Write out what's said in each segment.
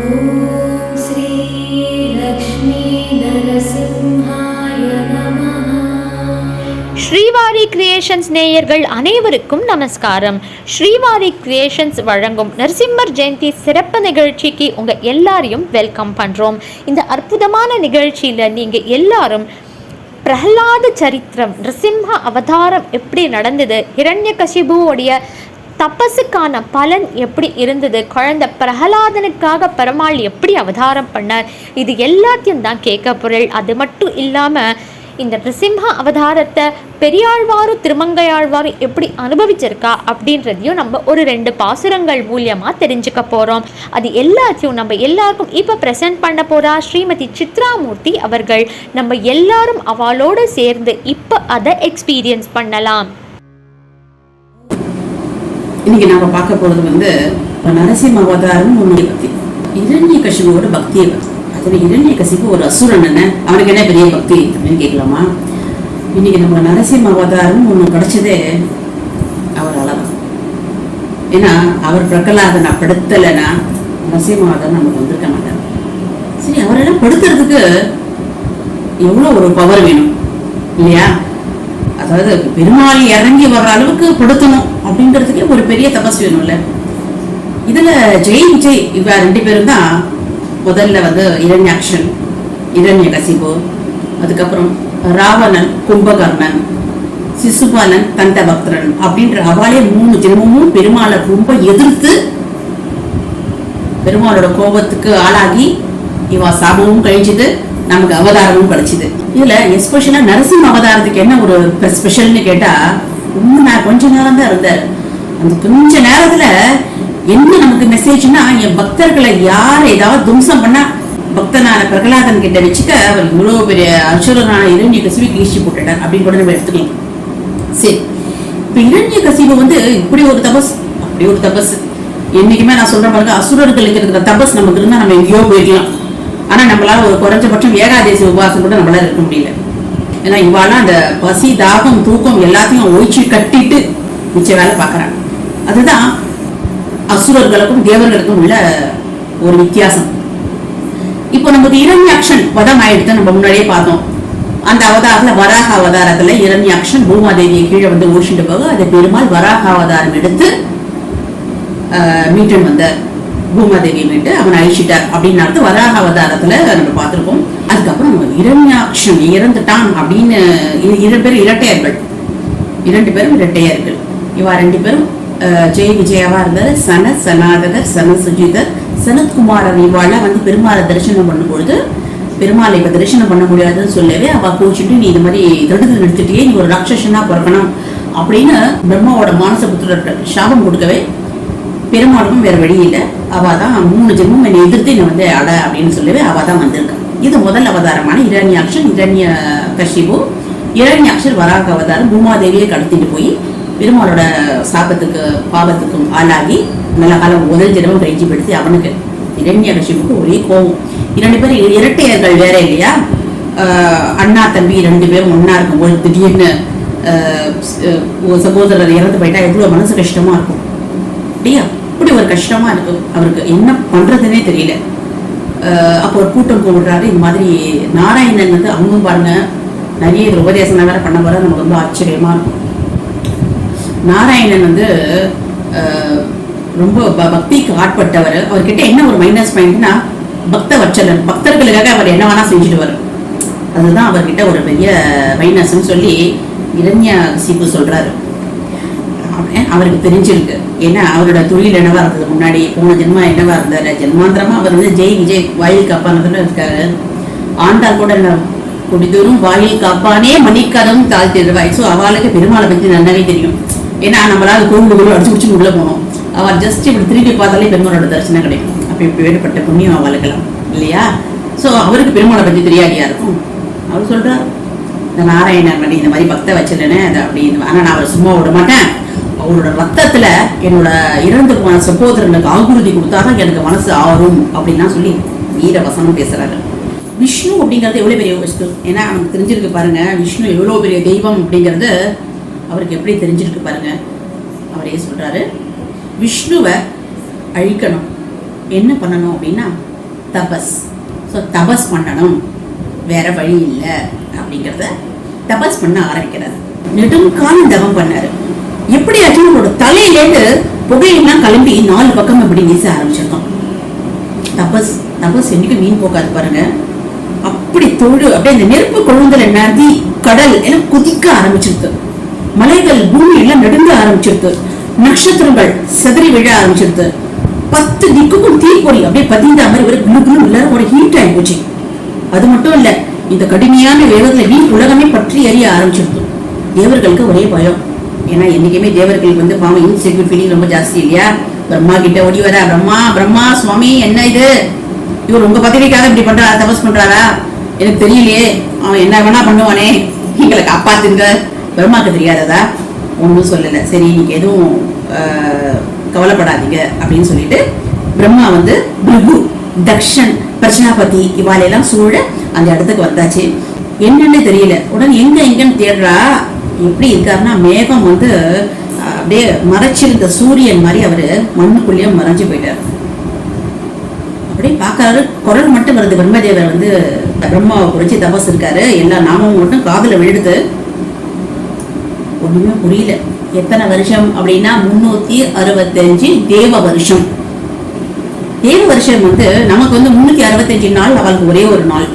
ஓம் ஸ்ரீ லக்ஷ்மி நரசிம்ஹாய நமஹ. ஸ்ரீவாரி கிரியேஷன்ஸ் நேயர்கள் அனைவருக்கும் நமஸ்காரம். ஸ்ரீவாரி கிரியேஷன்ஸ் வழங்கும் நரசிம்மர் ஜெயந்தி சிறப்பு நிகழ்ச்சிக்கு உங்கள் எல்லாரையும் வெல்கம் பண்ணுறோம். இந்த அற்புதமான நிகழ்ச்சியில் நீங்கள் எல்லாரும் பிரஹ்லாத சரித்திரம், நரசிம்ம அவதாரம் எப்படி நடந்தது, ஹிரண்யகசிபுவோடைய தபஸுக்கான பலன் எப்படி இருந்தது, குழந்தை பிரஹலாதனுக்காக பெருமாள் எப்படி அவதாரம் பண்ணார், இது எல்லாத்தையும் தான் கேட்க பொருள். அது மட்டும் இல்லாமல் இந்த நரசிம்ம அவதாரத்தை பெரியாழ்வாரும் திருமங்கையாழ்வாரும் எப்படி அனுபவிச்சிருக்கா அப்படின்றதையும் நம்ம ஒரு 2 பாசுரங்கள் மூலியமாக தெரிஞ்சுக்க போகிறோம். அது எல்லாத்தையும் நம்ம எல்லாருக்கும் இப்போ ப்ரெசென்ட் பண்ண போகிறா ஸ்ரீமதி சித்ராமூர்த்தி அவர்கள். நம்ம எல்லாரும் அவளோடு சேர்ந்து இப்போ அதை எக்ஸ்பீரியன்ஸ் பண்ணலாம். இன்னைக்கு நாம பார்க்க போறது நரசிம்ம அவதாரம் உன்னுடைய பக்தி, இரண்யகசிபுவோட பக்தியை பத்தி. அதுல இரண்யகசிபு ஒரு அசுரன், அவனுக்கு என்ன பெரிய பக்தி அப்படின்னு கேட்கலாமா? இன்னைக்கு நம்ம நரசிம்ம அவதாரம் ஒண்ணு கிடைச்சதே அவரால் தான். ஏன்னா அவர் பிரகலாதனை படுத்தலைன்னா நரசிம்ம அவதாரம் நமக்கு வந்திருக்க மாட்டார். சரி, அவரெல்லாம் படுத்துறதுக்கு எவ்வளவு ஒரு பவர் வேணும் இல்லையா? அதாவது பெருமாள் இறங்கி வர்ற அளவுக்கு படுத்தணும் அப்படின்றதுக்கே ஒரு பெரிய தபஸ் வேணும்ல. இதுல ஜெய் விஜய் இவ 2 பேரும் தான் முதல்ல இரண்யாக்ஷன், இரண்யகசிபு, அதுக்கப்புறம் ராவணன், கும்பகர்ணன், சிசுபாலன், தந்தபக்தரன் அப்படின்ற அவளே 3 ஜென்மமும் பெருமாளை ரொம்ப எதிர்த்து பெருமாளோட கோபத்துக்கு ஆளாகி இவ சாபமும் கழிச்சுது, நமக்கு அவதாரமும் கிடைச்சிது. இதுல எஸ்பெஷலா நரசிம்ம அவதாரத்துக்கு என்ன ஒரு ஸ்பெஷல்னு கேட்டா, நான் கொஞ்ச நேரம் தான் இருந்தாரு. அந்த கொஞ்ச நேரத்துல என்ன நமக்கு மெசேஜ்னா, என் பக்தர்களை யார் ஏதாவது தும்சம் பண்ணா பக்தனான பிரகலாதன் கிட்ட வச்சுக்க அவர் இவ்வளவு பெரிய அசுரனான இரண்யகசிபுக்கு ஈஸ்டி போட்டுட்டார் அப்படின்னு கூட நம்ம எடுத்துக்கலாம். சரி, இப்ப இரண்யகசிபு இப்படி ஒரு தபஸ், அப்படி ஒரு தபஸ். என்னைக்குமே நான் சொல்ற மாதிரி அசுரர்களுக்கு இருக்கிற தபஸ் நமக்கு இருந்தா நம்ம எங்கேயோ போயிடலாம். ஆனா நம்மளால ஒரு குறைஞ்சபட்சம் ஏகாதேசி உபவாசம் கூட நம்மளால இருக்க முடியல. ஏன்னா இவாலாம் அந்த பசி, தாகம், தூக்கம் எல்லாத்தையும் ஒழிச்சு கட்டிட்டு மிச்ச வேலை பார்க்கறாங்க. அதுதான் அசுரர்களுக்கும் தேவர்களுக்கும் உள்ள ஒரு வித்தியாசம். இப்போ நமக்கு இரண்யாக்ஷன் வதம் ஆயிடுத்து, நம்ம முன்னாடியே பார்த்தோம். அந்த அவதாரத்துல வராக அவதாரத்துல இரண்யாக்ஷன் பூமாதேவியை கீழே ஓடிட்டு போக அதை பெருமாள் வராக அவதாரம் எடுத்து மீட்டன் வந்தார். பூமாதேவியை மீட்டு அவனை அழிச்சிட்டார் அப்படின்னு வராக அவதாரத்துல நம்ம பார்த்திருக்கோம். அதுக்கப்புறம் இரண்யாக்ஷன் இறந்துட்டான் அப்படின்னு 2 பேரும் இரட்டையர்கள், 2 பேரும் இரட்டையர்கள். இவா 2 பேரும் ஜெய விஜயாவா இருந்தாரு. சனத், சனாதகர், சனசுஜிதர், சனத்குமாரர் இவாள பெருமாளை தரிசனம் பண்ணும்பொழுது பெருமாளை இப்ப தரிசனம் பண்ண முடியாதுன்னு சொல்லவே அவ கோச்சிட்டு, நீ இது மாதிரி தடுத்து நிறுத்திட்டே, நீ ஒரு ராட்சசனா பிறக்கணும் அப்படின்னு பிரம்மாவோட மானச புத்திரர்கள் சாபம் கொடுக்கவே பெருமாளுக்கும் வேற வழி இல்லை. அவ தான் 3 ஜென்மம் என்னை எதிர்த்து என்னை அட அப்படின்னு சொல்லவே அவ தான் வந்திருக்கான். இது முதல் அவதாரமான இரண்யாக்ஷன், இரண்யகசிபு. இரண்யாக்ஷர் வராக அவதாரம் பூமாதேவியை கடத்திட்டு போய் பெருமாளோட சாபத்துக்கு பாவத்துக்கும் ஆளாகி நல்ல காலம் முதல் ஜென்மம் கழிச்சு படுத்தி அவனுக்கு இரண்யகசிபுக்கு ஒரே கோபம். 2 பேரும் இரட்டையர்கள் வேற இல்லையா? அண்ணா தம்பி 2 பேரும் ஒன்னா இருக்கும்போது திடீர்னு சகோதரர் இறந்து போயிட்டா எவ்வளவு மனசு கஷ்டமா இருக்கும் இல்லையா? இப்படி ஒரு கஷ்டமா இருக்கு அவருக்கு, என்ன பண்றதுன்னே தெரியல. அப்போ ஒரு கூட்டம் கூடுறாரு. இந்த மாதிரி நாராயணன் அவங்களும் பாருங்க நிறைய உபதேசம் வேற பண்ண வர நமக்கு ரொம்ப ஆச்சரியமா இருக்கும். நாராயணன் ரொம்ப பக்திக்கு ஆட்பட்டவர். அவர்கிட்ட என்ன ஒரு மைனஸ் பாயிண்ட்னா பக்த வச்சலன், பக்தர்களுக்காக அவர் என்ன வேணா செஞ்சுட்டு வரும். அதுதான் அவர்கிட்ட ஒரு பெரிய மைனஸ்ன்னு சொல்லி இரண்யகசிபு சொல்றாரு. அவருக்கு தெரிஞ்சிருக்கு. ஏன்னா அவரோட தொழில் என்னவா இருந்தது, முன்னாடி போன ஜென்மா என்னவா இருந்தாரு, ஜென்மாந்திரமா அவர் ஜெய் விஜய் வாயில் காப்பானதுல இருக்காரு. ஆண்டாள் கூட குடிதோறும் வாயில் காப்பானே மணிக்கதம் தாழ்த்திடுவாய். ஸோ அவளுக்கு பெருமாளை பற்றி நல்லாவே தெரியும். ஏன்னா நம்மளால கோவிலுக்குள்ள அடிச்சு பிடிச்சி உள்ள போனோம். அவள் ஜஸ்ட் இப்படி திரும்பி பார்த்தாலே பெருமாளோட தரிசனம் கிடைக்கும். அப்போ இப்போ வேறுபட்ட புண்ணியம் அவளுக்கெல்லாம் இல்லையா? ஸோ அவருக்கு பெருமாளை பற்றி தெரியாதியா இருக்கும். அவர் சொல்றாரு, இந்த நாராயணன் இந்த மாதிரி பக்த வச்சிருந்தேனே அது அப்படின்னு. ஆனால் நான் அவரை சும்மா விட மாட்டேன். அவரோட ரத்தத்துல என்னோட இறந்து போன சகோதரனுக்கு ஆகுருதி கொடுத்தாதான் எனக்கு மனசு ஆறும் அப்படின்லாம் சொல்லி வீர வசனம் பேசுறாரு. விஷ்ணு அப்படிங்கிறது எவ்வளவு பெரிய வஸ்து, ஏன்னா நமக்கு தெரிஞ்சிருக்கு பாருங்க. விஷ்ணு எவ்வளவு பெரிய தெய்வம் அப்படிங்கிறது அவருக்கு எப்படி தெரிஞ்சிருக்கு பாருங்க. அவரே சொல்றாரு, விஷ்ணுவை அழிக்கணும், என்ன பண்ணணும் அப்படின்னா தபஸ். ஸோ தபஸ் பண்ணணும், வேற வழி இல்லை அப்படிங்கிறத தபஸ் பண்ண ஆரம்பிக்கிறார். நெடுங்காலம் தவம் பண்ணாரு. எப்படியாச்சும் அவரோட தலையிலேருந்து புகையெல்லாம் கிளம்பி 4 பக்கம் இப்படி வீச ஆரம்பிச்சிருக்கோம். தபஸ் தபஸ் என்னைக்கு மீன் போக்காது பாருங்க. அப்படி தொழு அப்படியே இந்த நெருப்பு கொழுந்தல நதி கடல் எல்லாம் குதிக்க ஆரம்பிச்சிருக்கு. மலைகள் பூமி எல்லாம் நடுங்க ஆரம்பிச்சிருக்கு. நட்சத்திரங்கள் செதறி விழ ஆரம்பிச்சிருக்கு. 10 திக்குக்கும் தீப்பொறி அப்படியே பதிந்த மாதிரி ஒரு குளு எல்லாரும் ஒரு ஹீட் ஆகி போச்சு. அது மட்டும் இல்ல, இந்த கடுமையான வேகத்துல வீண் உலகமே பற்றி எறிய ஆரம்பிச்சிருக்கு. தேவர்களுக்கு ஒரே பயம். ஏன்னா என்னைக்குமே தேவர்களுக்கு வந்து பாவம் இன்செக்யூர் ஃபீலிங் ரொம்ப ஜாஸ்தி இல்லையா. பிரம்மா கிட்ட ஓடி வர, பிரம்மா பிரம்மா சுவாமி என்ன இது, இவர் உங்க பதவிக்காக இப்படி பண்றாரா, தபஸ் பண்றாரா, எனக்கு தெரியலையே, அவன் என்ன வேணா பண்ணுவானே, எங்களை காப்பாத்துங்க. பிரம்மாக்கு தெரியாததா? ஒன்றும் சொல்லலை. சரி நீங்க எதுவும் கவலைப்படாதீங்க அப்படின்னு சொல்லிட்டு பிரம்மா வந்து பிருகு, தக்ஷன், பிரஜாபதி இவாளையெல்லாம் சூழ அந்த இடத்துக்கு வந்தாச்சு. என்னன்னு தெரியல. உடனே எங்கன்னு தேடுறா. எப்படி இருக்காருன்னா மேகம் வந்து அப்படியே மறைச்சிருந்த சூரியன் மாதிரி அவரு மண்ணுக்குள்ளேயே மறைஞ்சு போயிட்டாரு. அப்படியே பார்க்கறாரு. குரல் மட்டும் வருது. பிரம்மதேவர் வந்து பிரம்மாவை குறிச்சு தபஸ் இருக்காரு. எல்லா நாமமும் மட்டும் காதுல விழுது. ஒண்ணுமே புரியல. எத்தனை வருஷம் அப்படின்னா 365 தேவ வருஷம். தேவ வருஷம் வந்து நமக்கு வந்து 365 நாள், அவளுக்கு ஒரே ஒரு நாள்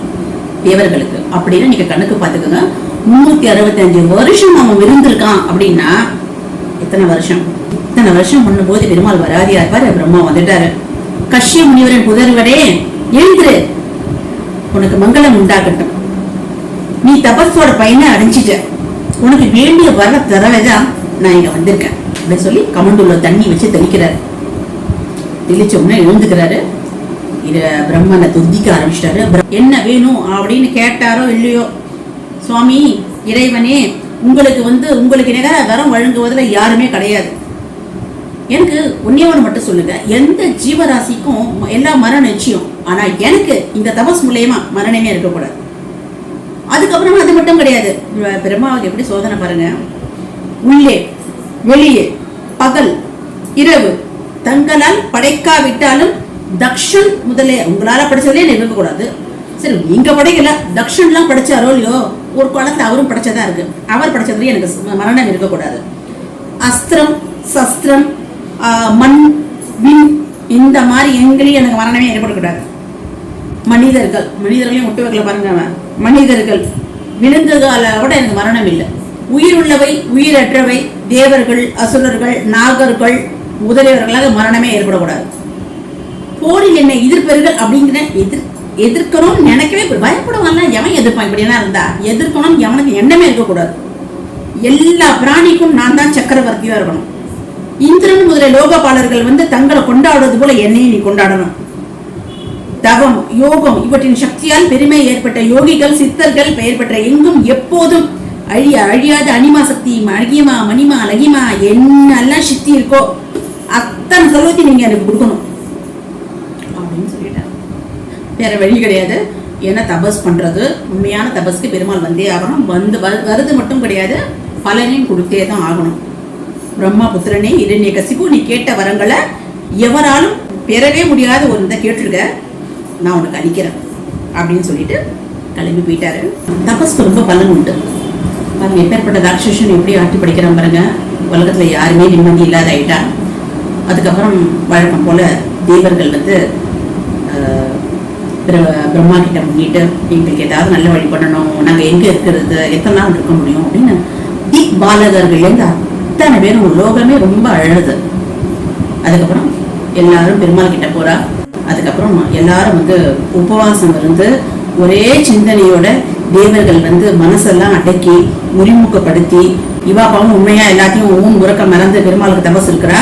தேவர்களுக்கு. அப்படின்னு நீங்க கணக்கு பார்த்துக்கோங்க. 365 வருஷம் அவன் விருந்திருக்கான் அப்படின்னா எத்தனை வருஷம். இத்தனை வருஷம் பண்ணும்போது பெருமாள் வராதியா இருப்பாரு. பிரம்மா வந்துட்டாரு. கஷ்ய முனிவரின் புதல்வரே எழுந்துரு, உனக்கு மங்களம் உண்டாகட்டும். நீ தபஸோட பயனை அடைஞ்சிட்ட, உனக்கு வேண்டிய வர தரவைதான் நான் இங்க வந்திருக்கேன் அப்படின்னு சொல்லி கமண்டுள்ள தண்ணி வச்சு தெளிக்கிறாரு. தெளிச்ச உடனே எழுந்துக்கிறாரு. பிரம்மனை துதிக்க ஆரம்பிச்சிட்டாரு. என்ன வேணும் அப்படின்னு கேட்டாரோ இல்லையோ, சுவாமி இறைவனே உங்களுக்கு வந்து உங்களுக்கு நிகர வரம் வழங்குவதில் யாருமே கிடையாது. எனக்கு ஒன்னே ஒன்று மட்டும் சொல்லுங்க, எந்த ஜீவராசிக்கும் எல்லா மரணம் நிச்சயம், ஆனா எனக்கு இந்த தபஸ் மூலியமா மரணமே இருக்கக்கூடாது. அதுக்கப்புறமா அது மட்டும் கிடையாது. பிரம்மாவுக்கு எப்படி சோதனை பாருங்க. உள்ளே வெளியே பகல் இரவு தங்களால் படைக்காவிட்டாலும் தக்ஷன் முதலே உங்களால படிச்சதுலேயே இருக்கக்கூடாது. சரி நீங்க படைக்கல, தக்ஷன்லாம் படிச்சாரோ இல்லையோ, ஒரு காலத்துல அவரும் படிச்சதா இருக்கு. அவர் படிச்சதுலேயே எனக்கு மரணம் இருக்கக்கூடாது. அஸ்திரம் சஸ்திரம் மண் விண் இந்த மாதிரி எங்களையும் எனக்கு மரணமே ஏற்படக்கூடாது. மனிதர்களையும் முட்டு வைக்கல பாருங்க. மனிதர்கள் விலங்குகால கூட எனக்கு மரணம் இல்லை. உயிருள்ளவை உயிரற்றவை தேவர்கள் அசுரர்கள் நாகர்கள் முதலியவர்களாக மரணமே ஏற்படக்கூடாது. போரில் என்னை எதிர்ப்பர்கள் அப்படிங்கிற எதிர்க்கணும் நினைக்கவே பயப்படுவாங்க. எவன் எதிர்ப்பான்? இப்படி என்ன இருந்தா எதிர்க்கணும் எவனுக்கு எண்ணமே இருக்கக்கூடாது. எல்லா பிராணிக்கும் நான் தான் சக்கரவர்த்தியா இருக்கணும். இந்திரன் முதலிய லோகபாலர்கள் வந்து தங்களை கொண்டாடுவது போல என்னையும் நீ கொண்டாடணும். தவம் யோகம் இவற்றின் சக்தியால் பெருமை ஏற்பட்ட யோகிகள் சித்தர்கள் பெயர் பெற்ற எங்கும் எப்போதும் அழியாத அனிமா சக்தி அழகியமா மணிமா லகிமா என்னெல்லாம் சக்தி இருக்கோ அத்தனை செல்வத்தையும் நீங்க எனக்கு கொடுக்கணும் அப்படின்னு சொல்லிட்டாங்க. வேற வழி கிடையாது. ஏன்னா தபஸ் பண்றது உண்மையான தபஸ்க்கு பெருமாள் வந்தே ஆகணும். வருது மட்டும் கிடையாது, பலனையும் கொடுத்தே தான் ஆகணும். பிரம்மா புத்திரனே இரண்ய கசிப்பு, நீ கேட்ட வரங்களை எவராலும் பெறவே முடியாத ஒரு இதை கேட்டிருக்க, நான் உனக்கு அளிக்கிறேன் அப்படின்னு சொல்லிட்டு கிளம்பி போயிட்டாரு. தபஸ்க்கு ரொம்ப பலன் உண்டு. பாருங்க எப்பேற்பட்ட ராட்சசன் எப்படி ஆட்டி படிக்கிறான் பாருங்க. உலகத்துல யாருமே நிம்மதி இல்லாத ஆயிட்டா. அதுக்கப்புறம் வழக்கம் போல தேவர்கள் வந்து பிரம்மா கிட்ட முன்னிட்டு எங்களுக்கு ஏதாவது நல்ல வழி பண்ணணும், நாங்க எங்க இருக்கிறது எத்தனை நாள் இருக்க முடியும் அப்படின்னு திக் பாலகர்கள்லேருந்து அத்தனை பேரும் ஒரு லோகமே ரொம்ப அழகுது. அதுக்கப்புறம் எல்லாரும் பெருமாள் கிட்ட போறா. அதுக்கப்புறம் எல்லாரும் வந்து உபவாசம் இருந்து ஒரே சிந்தனையோட தேவர்கள் வந்து மனசெல்லாம் அடக்கி முறிமுகப்படுத்தி இவா பாவம் உண்மையா எல்லாத்தையும் ஊன் உறக்க மறந்து பெருமாளுக்கு தபஸ் இருக்கிறா.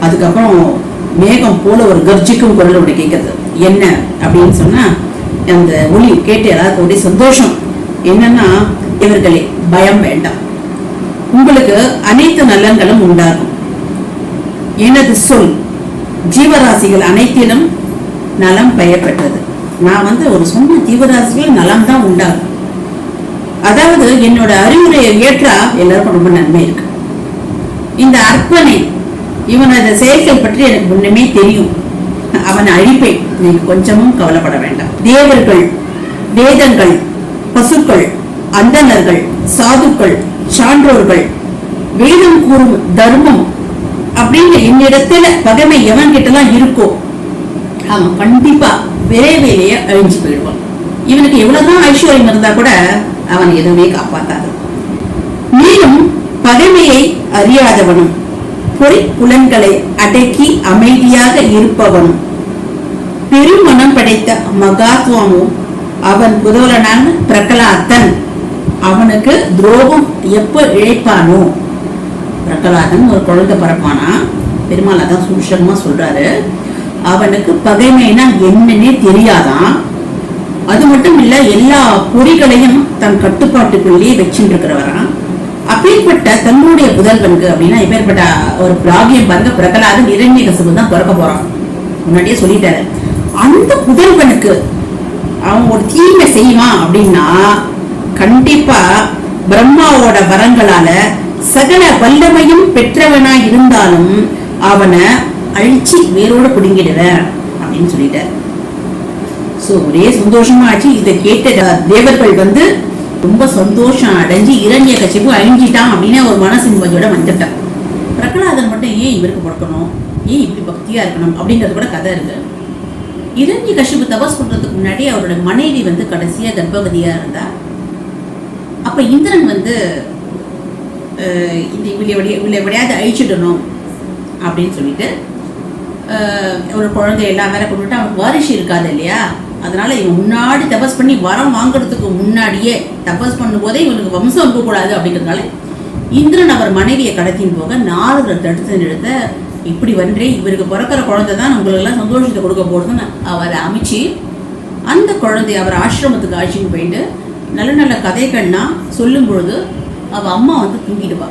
அதுக்கப்புறம் மேகம் போல ஒரு கர்ஜிக்கும் குரல் ஒன்று கேட்கறது. என்ன அப்படின்னு சொன்னா அந்த ஒளி கேட்டு எல்லாருக்கும் ஒரே சந்தோஷம். என்னன்னா இவர்களே பயம் வேண்டாம், உங்களுக்கு அனைத்து நலன்களும் உண்டாகும். எனது சொல் ஜீவராசிகள் அனைத்திலும் நலம் பெயர்பெற்றது. நான் வந்து ஒரு சொன்ன ஜீவராசிகள் நலம் தான் உண்டாகும். அதாவது என்னோட அறிவுரையை ஏற்றா எல்லாருக்கும் ரொம்ப நன்மை இருக்கு. இந்த அர்ப்பணை இவனோட செயல்கள் பற்றி எனக்கு முன்னமே தெரியும். அவனை அழிப்பேன், நீங்க கொஞ்சமும் கவலைப்பட வேண்டாம். தேவர்கள், வேதங்கள், பசுக்கள், அந்தணர்கள், சாதுக்கள், சான்றோர்கள், வேதம் கூறும் தர்மம் அப்படின்னு என்னிடத்துல பகைமை எவன் கிட்டலாம் இருக்கோ அவன் கண்டிப்பா விரைவிலேயே அழிஞ்சு போயிடுவான். இவனுக்கு எவ்வளவுதான் ஐஸ்வர்யம் இருந்தா கூட அவன் எதுவுமே காப்பாத்தாது. மேலும் பகைமையை அறியாதவனும் பொறி புலன்களை அடக்கி அமைதியாக இருப்பவனும் பெருமனம் படைத்த மகாத்மாவும் அவன் புதோலனான பிரகலாதன் அவனுக்கு துரோகம் எப்ப இழைப்பானோ, பிரகலாதன் ஒரு குழந்தை பிறப்பானா, பெருமாள் அதான் சூஷகமா சொல்றாரு, அவனுக்கு பகைமைனா என்னன்னே தெரியாதான். அது மட்டும் இல்ல, எல்லா பொறிகளையும் தன் கட்டுப்பாட்டுக்குள்ளேயே வச்சுட்டு இருக்கிறவரான். அப்பேற்பட்ட தன்னுடைய புதல்வனுக்கு அப்படின்னா எப்பேற்பட்ட ஒரு பிராகியம் பாருங்க, பிரகலாதன் இரண்யகசிபு தான் பிறக்க போறான், முன்னாடியே சொல்லிட்டாரு. அந்த புதல்வனுக்கு அவன் ஒரு தீமை செய்வான் அப்படின்னா கண்டிப்பா பிரம்மாவோட வரங்களால சகல வல்லமையும் பெற்றவனா இருந்தாலும் அவனை அழிச்சு வேரோட பிடுங்கிடுவேன் அப்படின்னு சொல்லிட்டார். சோ ஒரே சந்தோஷமா ஆச்சு. இதை கேட்ட தேவர்கள் ரொம்ப சந்தோஷம் அடைஞ்சு இரண்யகசிபு அழிஞ்சிட்டான் அப்படின்னு ஒரு மனசு நிம்மதியோட வந்துட்டான். பிரகலாதன் மட்டும் ஏன் இவருக்கு கொடுக்கணும், ஏன் இப்படி பக்தியா இருக்கணும் அப்படிங்கிறது கூட கதை இருக்கு. இரண்யகசிபு தபஸ் பண்றதுக்கு முன்னாடி அவரோட மனைவி கடைசியா கர்ப்பவதியா இருந்தா. அப்ப இந்திரன் இவளை எப்படியாவது அழிச்சிடணும் அப்படின்னு சொல்லிட்டு ஒரு குழந்தை எல்லாம் வேற கொண்டுட்டு அவனுக்கு வாரிசு இருக்காது இல்லையா, அதனால இவன் முன்னாடி தபஸ் பண்ணி வரம் வாங்குறதுக்கு முன்னாடியே தபஸ் பண்ணும் போதே இவனுக்கு வம்சம் இருக்கக்கூடாது அப்படிங்கிறதுனால இந்திரன் அவர் மனைவியை கடத்தின்னு போக நாரதர் தடுத்து நிறுத்த, இப்படி இவருக்கு பிறக்கிற குழந்தை தான் உங்களுக்கெல்லாம் சந்தோஷத்தை கொடுக்க போறதுன்னு அவரை அமைச்சு அந்த குழந்தைய அவர் ஆசிரமத்துக்கு அழைச்சின்னு போயிட்டு நல்ல நல்ல கதைகள்னா சொல்லும் பொழுது அவ அம்மா தூங்கிடுவா.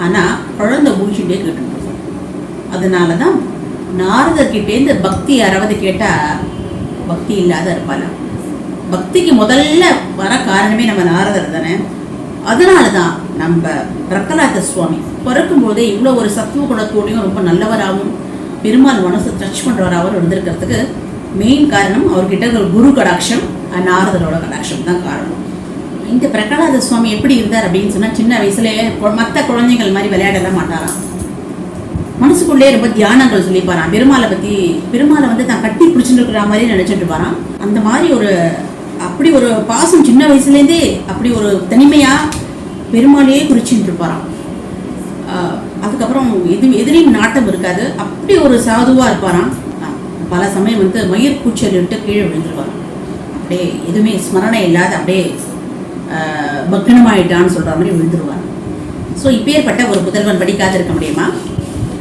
ஆனா குழந்தை மூச்சுட்டே கேட்டு. அதனாலதான் நாரதர்கிட்டேருந்து பக்தி யாராவது கேட்டா பக்தி இல்லாத இருப்பாளா. பக்திக்கு முதல்ல வர காரணமே நம்ம நாரதர் தானே. அதனாலதான் நம்ம பிரகலாத சுவாமி பிறக்கும் போதே இவ்வளவு ஒரு சத்துவ குணத்தோடையும் ரொம்ப நல்லவராகவும் பெருமாள் மனசு டச் பண்றவராகவும் இருந்திருக்கிறதுக்கு மெயின் காரணம் அவர்கிட்ட ஒரு குரு கடாட்சம், நாரதரோட கடாட்சம் தான் காரணம். இந்த பிரகலாத சுவாமி எப்படி இருந்தார் அப்படின்னு சொன்னா, சின்ன வயசுல மற்ற குழந்தைகள் மாதிரி விளையாடலாம் மாட்டாராம். மனசுக்குள்ளே ரொம்ப தியானங்கள் சொல்லிப்பாரான். பெருமாளை தான் கட்டி பிடிச்சிட்டு இருக்கிற மாதிரி நினைச்சிட்டு இருப்பாரான். அந்த மாதிரி அப்படி ஒரு பாசம் சின்ன வயசுலேருந்தே அப்படி ஒரு தனிமையா பெருமாளையே குறிச்சுட்டு இருப்பாராம். அதுக்கப்புறம் எதிரையும் நாட்டம் இருக்காது, அப்படி ஒரு சாதுவா இருப்பாராம். பல சமயம் மயிர் கூச்சல் விட்டு கீழே விழுந்துருவாராம். அப்படியே எதுவுமே ஸ்மரணை இல்லாத அப்படியே பக்னமாயிட்டான்னு சொல்ற மாதிரி விழுந்துருவாங்க. ஸோ இப்பேற்பட்ட ஒரு புதல்வன் படிக்காது இருக்க முடியுமா?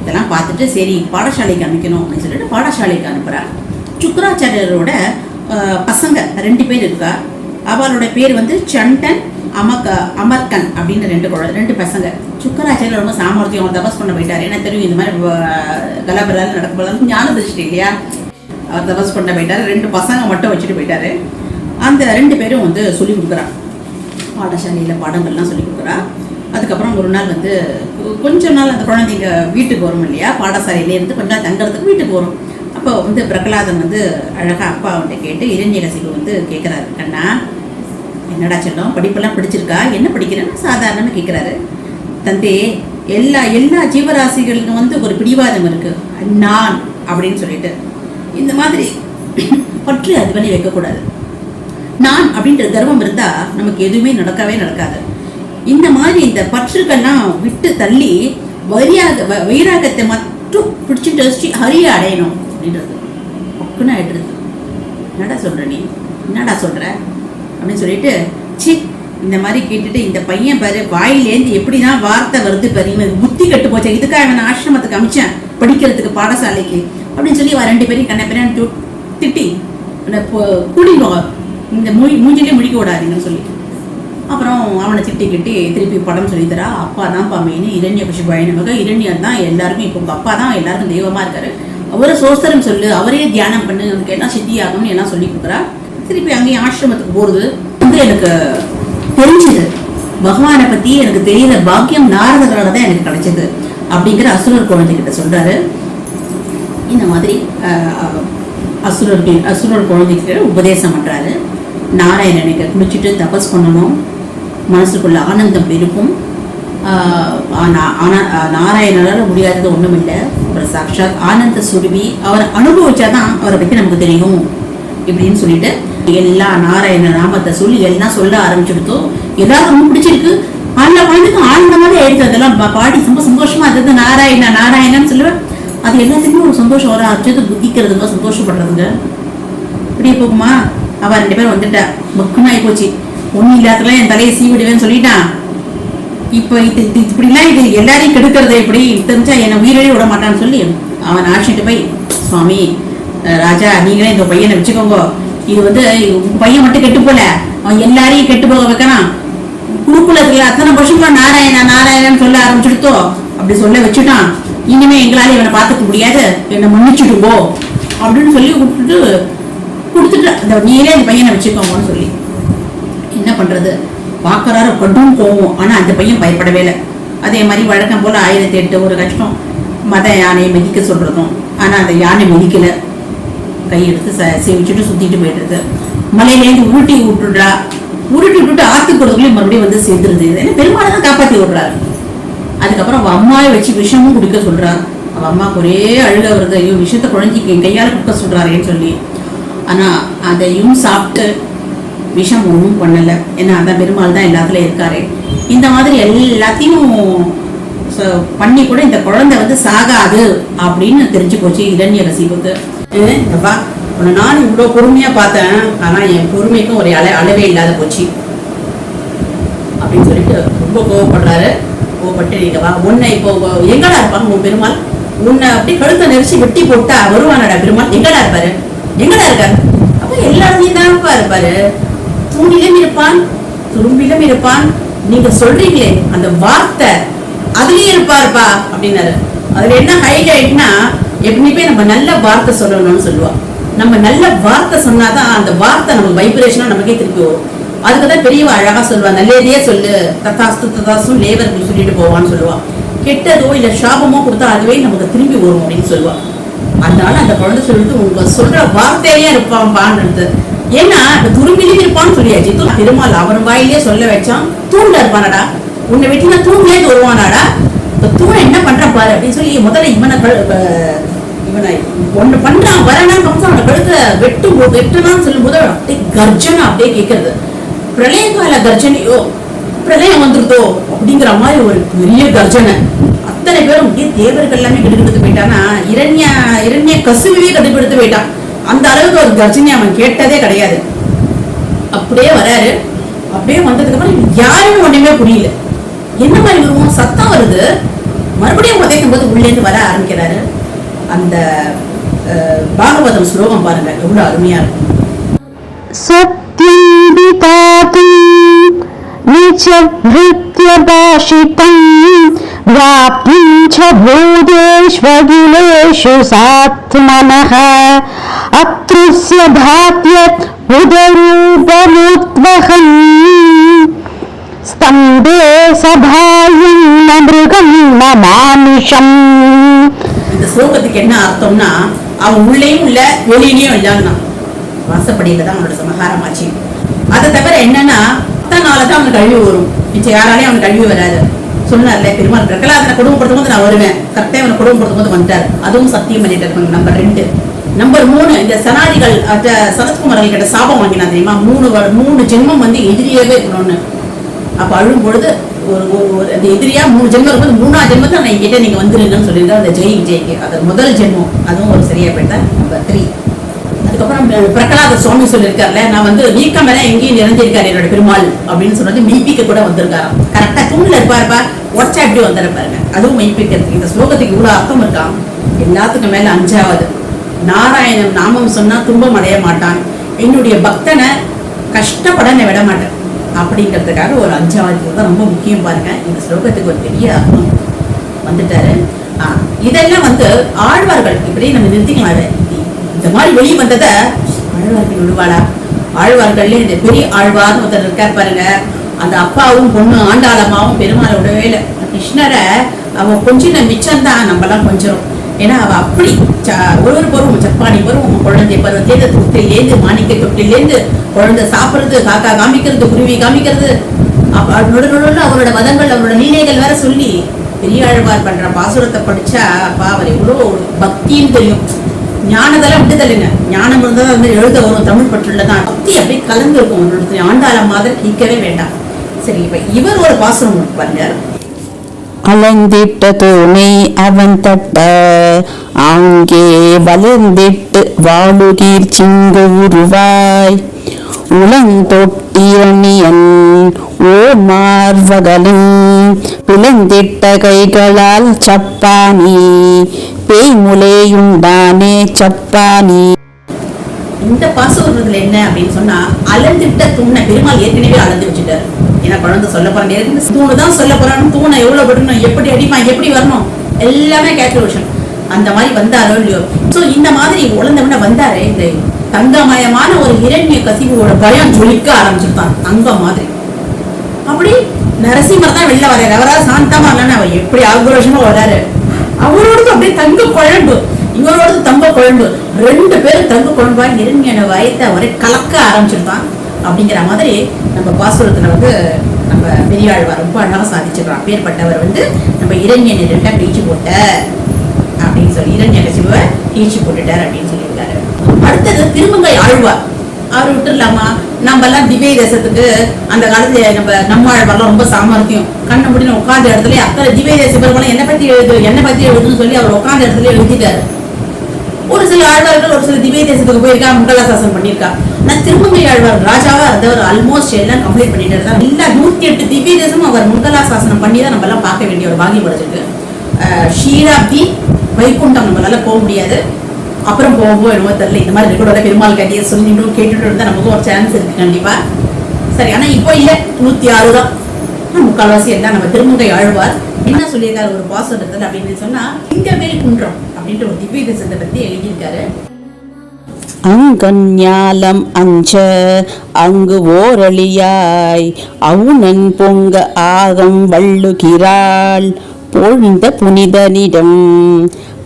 இதெல்லாம் பார்த்துட்டு சரி பாடசாலைக்கு அனுப்பிக்கணும் அப்படின்னு சொல்லிட்டு பாடசாலைக்கு அனுப்புறார். சுக்கராச்சாரியரோட பசங்க 2 பேர் இருக்கா. அவளோட பேர் சண்டன், அமர்கன் அப்படின்னு 2 பசங்க. சுக்கராச்சாரியர் ரொம்ப சாமர்த்தியம், அவர் தபஸ் பண்ண போயிட்டார். ஏன்னா தெரியும் இந்த மாதிரி கலபரால் நடக்கப்படாது ஞான திருஷ்டி இல்லையா, அவர் தபஸ் பண்ண போயிட்டாரு. 2 பசங்க மட்டும் வச்சுட்டு போயிட்டாரு. அந்த 2 பேரும் சொல்லி கொடுக்குறான், பாடசாலையில் பாடங்கள்லாம் சொல்லி கொடுக்குறா. அதுக்கப்புறம் ஒரு நாள் கொஞ்ச நாள் அந்த குழந்தைங்க வீட்டுக்கு வரும் இல்லையா, பாடசாலையிலேருந்து கொஞ்ச நாள் தங்குறதுக்கு வீட்டுக்கு வரும். அப்போ பிரகலாதன் அழகா அப்பா கேட்டு இரண்யகசிபு கேட்குறாரு, கண்ணா என்னடா செல்லம் படிப்பெல்லாம் படிச்சிருக்கா, என்ன படிக்கிறேன்னு சாதாரணமாக கேட்குறாரு. தந்தே எல்லா ஜீவராசிகளுக்கும் ஒரு பிடிவாதம் இருக்கு, நான் அப்படின்னு சொல்லிட்டு இந்த மாதிரி பற்றி அது பண்ணி வைக்கக்கூடாது. நான் அப்படின்ற கர்வம் இருந்தா நமக்கு எதுவுமே நடக்கவே நடக்காது. இந்த மாதிரி இந்த பற்றுக்கெல்லாம் விட்டு தள்ளி வைராகத்தை மட்டும் பிடிச்சிட்டு ஹரிய அடையணும் அப்படின்றது பக்குன்னு ஆயிடுறது. என்னடா சொல்ற நீ, என்னடா சொல்ற அப்படின்னு சொல்லிட்டு இந்த மாதிரி கேட்டுட்டு இந்த பையன் பாரு வாயிலேருந்து எப்படிதான் வார்த்தை வருது பாரு, புத்தி கட்டு போச்சா, இதுக்காக அவன் ஆசிரமத்துக்கு அமிச்சேன் படிக்கிறதுக்கு பாடசாலைக்கு அப்படின்னு சொல்லி 2 பேரையும் கண்ண பேரையும் திட்டி கூடிடுவாங்க, இந்த மூஞ்சிலே முடிக்க விடாதீங்கன்னு சொல்லி. அப்புறம் அவனை திட்டி கிட்டி திருப்பி படம் சொல்லித்தரா. அப்பா தான் மெயின், இரண்யகசிபு நமக்கு இரண்யர் தான் எல்லாருக்கும். இப்போ உங்கள் அப்பா தான் எல்லாருக்கும் தெய்வமாக இருக்காரு, அவரை சோஸ்தரம் சொல்லு, அவரே தியானம் பண்ணு, அவனுக்கு எல்லாம் சித்தி ஆகும்னு எல்லாம் சொல்லி கொடுக்குறா. திருப்பி அங்கேயும் ஆசிரமத்துக்கு போகிறது எனக்கு தெரிஞ்சுது, பகவானை பற்றி எனக்கு தெரியுற பாக்கியம் நாரதர்களால தான் எனக்கு கிடைச்சது அப்படிங்கிற அசுரர் குழந்தைகிட்ட சொல்றாரு. இந்த மாதிரி அசுரர் குழந்தைக்கு உபதேசம் பண்ணுறாரு. நாராயணனுக்கு குளிச்சுட்டு தபஸ் பண்ணணும், மனசுக்குள்ள ஆனந்தம் இருக்கும். நாராயணரால் முடியாதது ஒன்றும் இல்லை. அப்புறம் சாட்சாத் ஆனந்த சுருவி அவரை அனுபவிச்சாதான் அவரை பற்றி நமக்கு தெரியும் இப்படின்னு சொல்லிட்டு எல்லா நாராயண நாமத்தை சொல்லி எல்லாம் சொல்ல ஆரம்பிச்சுடுத்தோம். எல்லாரும் ரொம்ப பிடிச்சிருக்கு. அந்த குழந்தைக்கு ஆனந்தமாக ஆயிடுச்சு. அதெல்லாம் பாடி ரொம்ப சந்தோஷமா இருந்தது. நாராயணன்னு சொல்லுவேன். அது எல்லாத்துக்குமே ஒரு சந்தோஷம் வர ஆரம்பிச்சது. புத்திக்கிறதுங்க, சந்தோஷப்படுறதுங்க. இப்படியே போகுமா? அவ 2 பேரும் வந்துட்டா. பக்குன்னு ஆகி போச்சு. ஒன்னும் இல்லாதெல்லாம் என் தலையை சீவிடுவேன்னு சொல்லிட்டான். இப்போ இப்படிலாம் இது எல்லாரையும் கெடுக்கிறது எப்படி தெரிஞ்சா என்னை உயிரே விட மாட்டான்னு சொல்லி அவன் ஆட்சிட்டு போய், சுவாமி ராஜா, நீங்களே இந்த பையனை வச்சுக்கோங்க. இது வந்து பையன் மட்டும் கெட்டு போல, அவன் எல்லாரையும் கெட்டு போக வைக்கிறான். குருகுலத்துல அத்தனை வருஷமா நாராயணன்னு சொல்ல ஆரம்பிச்சுடுத்தோ. அப்படி சொல்ல வச்சுட்டான். இனிமே எங்களால இவனை பார்த்துக்க முடியாது, என்னை மன்னிச்சுடுங்கோ அப்படின்னு சொல்லி கொடுத்துட்டு அந்த நீரே இந்த பையனை வச்சுக்கோங்கன்னு சொல்லி என்ன பண்றது? பார்க்கறாரு, கடும் போவோம். ஆனா அந்த பையன் பயப்படவே இல்லை. அதே மாதிரி வழக்கம் போல 1008 ஒரு கஷ்டம். மத யானையை மிதிக்க சொல்றதும். ஆனா அந்த யானை மிதிக்கல. கையெடுத்து சேவிச்சுட்டு சுத்திட்டு போயிட்டு மலையிலேருந்து உருட்டி விட்டுட்டு ஆத்தி கொடுத்துக்குள்ளே மறுபடியும் வந்து சேர்ந்துருது. ஏன்னா பெருமாளை தான் காப்பாற்றி விடுறாரு. அதுக்கப்புறம் அவன் அம்மாவை வச்சு விஷமும் குடிக்க சொல்றாரு. அவன் அம்மாவுக்கு ஒரே அழுக வருது. ஐயோ, விஷத்தை குழந்தைக்கு கையால் குடிக்க சொல்றாருன்னு சொல்லி. ஆனா அதையும் சாப்பிட்டு விஷம் ஒன்றும் பண்ணலை. ஏன்னா அதான் பெருமாள் தான் எல்லாத்துலயும் இருக்காரு. இந்த மாதிரி எல்லாத்தையும் பண்ணி கூட இந்த குழந்தை வந்து சாகாது அப்படின்னு தெரிஞ்சு போச்சு இரண்யகசிபுக்கு. நானும் இவ்வளோ பொறுமையா பார்த்தேன், ஆனா என் பொறுமைக்கும் ஒரு அளவே இல்லாத போச்சு அப்படின்னு சொல்லிட்டு ரொம்ப கோவப்படுறாரு. கோவப்பட்டு நீங்க வா, உன்னை இப்போ எங்கடா இருப்பாங்க உன் பெருமாள்? உன்னை அப்படி கழுத்தை நெரிச்சு வெட்டி போட்டா வருவானடா பெருமாள்? எங்கடா இருப்பாரு? எங்கடா இருக்காரு? அப்ப எல்லாருமே தான்ப்பா இருப்பாரு. தூணிலும் இருப்பான், துரும்பிலும் இருப்பான். நீங்க சொல்றீங்களே அந்த வார்த்தை, அதுலயே இருப்பாருப்பா அப்படின்னாரு. அதுல என்ன ஹைலைட்னா, எப்படிப்பே நம்ம நல்ல வார்த்தை சொல்லணும்னு சொல்லுவா. நம்ம நல்ல வார்த்தை சொன்னாதான் அந்த வார்த்தை நம்ம வைப்ரேஷனா நமக்கே திருப்பி வரும். அதுக்குதான் பெரியவா அழகா சொல்லுவா, நல்லதே சொல்லு, தத்தாஸ்து லேவர் சொல்லிட்டு போவான்னு சொல்லுவா. கெட்டதோ இல்ல சாபமோ கொடுத்தா அதுவே நமக்கு திரும்பி வரும் அப்படின்னு சொல்லுவா. அதனால அந்த குழந்தை சொல்லிட்டு உங்க சொல்ற வார்த்தையிலேயே இருப்பான் பான்றது. ஏன்னா துரும்பிலையும் இருப்பான்னு சொல்லியாச்சு. பெருமாள் அவர் வாயிலே சொல்ல வச்சான், தூண்ல இருப்பானடா, உன்னை வெட்டினா தூண்லேயே வருவானாடா. தூணை என்ன பண்ற பாரு அப்படின்னு சொல்லி முதல்ல இவனை ஒண்ணு பண்றான் வரணும் அவனை கழுத்துல வெட்டுனான்னு சொல்லும் போது அப்படியே கர்ஜனை அப்படியே கேட்கறது. பிரளய கால கர்ஜனையோ, பிரளயம் வந்துருதோ அப்படிங்கிற மாதிரி ஒரு பெரிய கர்ஜனை. அத்தனை பேரும் அப்படியே தேவர்கள் எல்லாமே கெடுக்கெடுத்து போயிட்டானா, இரண்ய கசுவே கடுப்பெடுத்து போயிட்டான். அந்த அளவுக்கு ஒரு கர்ஜனை அவன் கேட்டதே கிடையாது. அப்படியே வராரு. அப்படியே வந்ததுக்கு அப்புறம் யாருமே ஒண்ணுமே புரியல. என்ன மாதிரி வருவோம், சத்தம் வருது. மறுபடியும் உதைக்கும் போது உள்ளேந்து வர ஆரம்பிக்கிறாரு. அந்த பாகவதம் ஸ்லோகம் பாருங்க, எவ்வளவு அருமையா இருக்கும். ஸ்தம்பே சபாயும் மிருகம் மானுஷம். இந்த ஸ்லோகத்துக்கு என்ன அர்த்தம்னா, அவன் உள்ளேயும் இல்ல வெளியிலையும் இல்லைன்னா வாசப்படியில தான் அவனோட சமகாரம் ஆச்சு. அதை தவிர என்னன்னா, அத்தனாலதான் அவனுக்கு கழிவு வரும், மிச்சம் யாராலையும் அவனுக்கு கழிவு வராது. சொன்னார்ல பெருமாள் பிரகலாதனை குடும்பப்படுத்தும் போது நான் வருவேன், கரெக்டா அவனை குடும்பப்படுத்தும் போது வந்துட்டார். அதுவும் சத்தியம் பண்ணிட்டு இருப்பாங்க. நம்பர் 2. நம்பர் 3, இந்த சனாதிகள் சனத்குமார்கள் கிட்ட சாபம் வாங்கினா தெரியுமா, 3 ஜென்மம் வந்து எதிரியாவே இருக்கணும்னு. அப்ப அழும் பொழுது அந்த எதிரியா 3 ஜென்மம் இருக்கும்போது 3ஆவது ஜென்மத்தை நான் என்கிட்ட நீங்க வந்துருங்கன்னு சொல்லியிருந்தா அந்த விஜய்க்கு அது முதல் ஜென்மம். அதுவும் ஒரு சரியா போயிட்டா. நம்பர் 3. அதுக்கப்புறம் பிரகலாத சுவாமி சொல்லியிருக்காருல, நான் வந்து நீக்கம் வேற எங்கேயும் நிறைஞ்சிருக்காரு என்னோட பெருமாள் அப்படின்னு சொன்னது மெய்ப்பிக்க கூட வந்திருக்காராம். கரெக்டா தூண்ல இருப்பாருப்பா, உடச்சா எப்படி வந்துருப்பாருங்க. அதுவும் மெய்ப்பிக்கிறதுக்கு இந்த ஸ்லோகத்துக்கு இவ்வளவு அர்த்தம் இருக்கான். எல்லாத்துக்கும் மேல 5வது, நாராயணன் நாமம் சொன்னா துன்பம் அடைய மாட்டான், என்னுடைய பக்தனை கஷ்டப்பட நான் விட மாட்டேன் அப்படிங்கிறதுக்காக ஒரு 5வது தான் ரொம்ப முக்கியம். பாருங்க, இந்த ஸ்லோகத்துக்கு ஒரு பெரிய அர்த்தம் வந்துட்டாரு. இதெல்லாம் வந்து ஆழ்வார்கள் இப்படி நம்ம நிறுத்திக்கலாம். இந்த மாதிரி வெளியே வந்ததை ஆழ்வார்கள் விடுவாளா? ஆழ்வார்கள்ல இந்த பெரிய ஆழ்வார்னு ஒருத்தர் இருக்கார் பாருங்க. அந்த அப்பாவும் பொண்ணு ஆண்டாளமாவும் பெருமாளை விடவே இல்லை. கிருஷ்ணரை அவன் கொஞ்சம் மிச்சம்தான், நம்மலாம் கொஞ்சம். ஏன்னா அவ அப்படி ஒரு பருவம் சப்பானி பருவம், குழந்தை பருவத்திலேருந்து தொட்டிலேருந்து மாணிக்க தொட்டிலேருந்து குழந்தை சாப்பிடுறது, காக்கா காமிக்கிறது, குருவி காமிக்கிறது, நடுநடுல அவரோட மதங்கள் அவரோட லீலைகள் வேற சொல்லி பெரியாழ்வார் பண்ற பாசுரத்தை படிச்சா அப்பா அவர் எவ்வளோ பக்தின்னு தெரியும். ஞானதெல்லாம் விட்டுதல்லுங்க, ஞானம் இருந்தால் வந்து எழுத வரும், தமிழ் பற்றுள்ளதான் பக்தி அப்படி கலந்து இருக்கும். ஆண்டாள மாதிரி கேட்கவே வேண்டாம். சரி, இப்ப இவர் ஒரு பாசுரம் பாருங்க. அளந்திட்ட தோணை அவன் தட்ட அங்கே வளர்ந்திட்டு வாழுகீர் சிங்கு உருவாய் உளந்தொட்டிரணியன் ஓ மார்வகலும் பிளந்திட்ட கைகளால் சப்பானி பேய்முலையுண்டானே சப்பானி. இந்த பாசுரத்துல என்ன அப்படின்னு சொன்னா, அளந்திட்ட தூணை பெருமாள் ஏற்கனவே அளந்து வச்சுட்டாரு. ஏன்னா குழந்தை சொல்ல போறேன், தூணு தான் சொல்ல போறான்னு, தூணை எவ்வளவு விடணும், எப்படி அடிமா, எப்படி வரணும், எல்லாமே கேல்குலேஷன். அந்த மாதிரி வந்தாரோ இல்லையோ. சோ இந்த மாதிரி உழந்தவன வந்தாரு. இந்த தங்கமயமான ஒரு இரண்ய கசிவோட பயம் ஜொலிக்க ஆரம்பிச்சிருப்பான், தங்கம் மாதிரி. அப்படி நரசிம்மர் தான் வெளில வர்றாரு. அவரால் சாந்தமா இல்லைன்னா அவர் எப்படி ஆக்ரோஷமா வர்றாரு. அவரோடது அப்படியே தங்க குழம்பு, இவரோடது தங்க குழம்பு, ரெண்டு பேரும் தங்க குழம்பா இரண்யன வயத்தை அவரை கலக்க ஆரம்பிச்சிருப்பான். அப்படிங்கிற மாதிரி நம்ம பாசுரத்துல வந்து நம்ம பெரியாழ்வார் ரொம்ப அழகாக சாதிச்சிருக்கிறோம். அப்பேற்பட்டவர் வந்து நம்ம இரண்யனை ரெண்டா பிரிச்சு போட்ட அப்படின்னு சொல்லி, இரண்யகசிபுவை பிரிச்சு போட்டுட்டார் அப்படின்னு சொல்லியிருக்காரு. அடுத்தது திருமங்கை ஆழ்வார். அவர் விட்டுடலாமா? நம்ம எல்லாம் திவ்ய தேசத்துக்கு அந்த காலத்துல நம்ம ஆழ்வார்லாம் ரொம்ப சாமர்த்தியம். கண்ணை முடின உட்கார்ந்த இடத்துல அத்தனை திவ்ய தேச பெருமாள் என்னை பத்தி எழுதுன்னு சொல்லி அவர் உட்கார்ந்த இடத்துல எழுதிட்டாரு. ஒரு சில ஆழ்வார்கள் ஒரு சில திவ்ய தேசத்துக்கு போயிருக்கா, மங்களாசாசனம் பண்ணியிருக்கா. நான் திருமங்கை ஆழ்வார் ராஜாவா இருந்தவர் ஆல்மோஸ்ட் எல்லாம் கம்ப்ளீட் பண்ணிட்டு தான். எல்லா 108 திவ்ய தேசமும் அவர் மங்களாசாசனம் பண்ணி தான் நம்ம எல்லாம் பார்க்க வேண்டிய ஒரு பாகியம் படைச்சிருக்கு. ஷீராப்தி வைகுண்டம் நம்மளால போக முடியாது, அப்புறம் போவோம் என்னவோ தெரியல. இந்த மாதிரி ரெக்கார்டோட பெருமாள் கட்டியை சொல்லிட்டு கேட்டுட்டு இருந்தா நமக்கு ஒரு சான்ஸ் இருக்கு கண்டிப்பா. சரி, ஆனா இப்போ இல்ல, 106 தான் முக்கால்வாசி எல்லாம் நம்ம திருமங்கை ஆழ்வார் என்ன சொல்லியிருக்காரு ஒரு பாசுரத்துல அப்படின்னு சொன்னா, சிங்கவேல் குன்றம் அப்படின்ற ஒரு திவ்ய தேசத்தை பத்தி எழுதியிருக்காரு. அங்கஞாலம் அஞ்ச அங்கு ஓரளியாய் அவுணன் பொங்க ஆகம் வள்ளுகிறாள் பொழ்ந்த புனிதனிடம்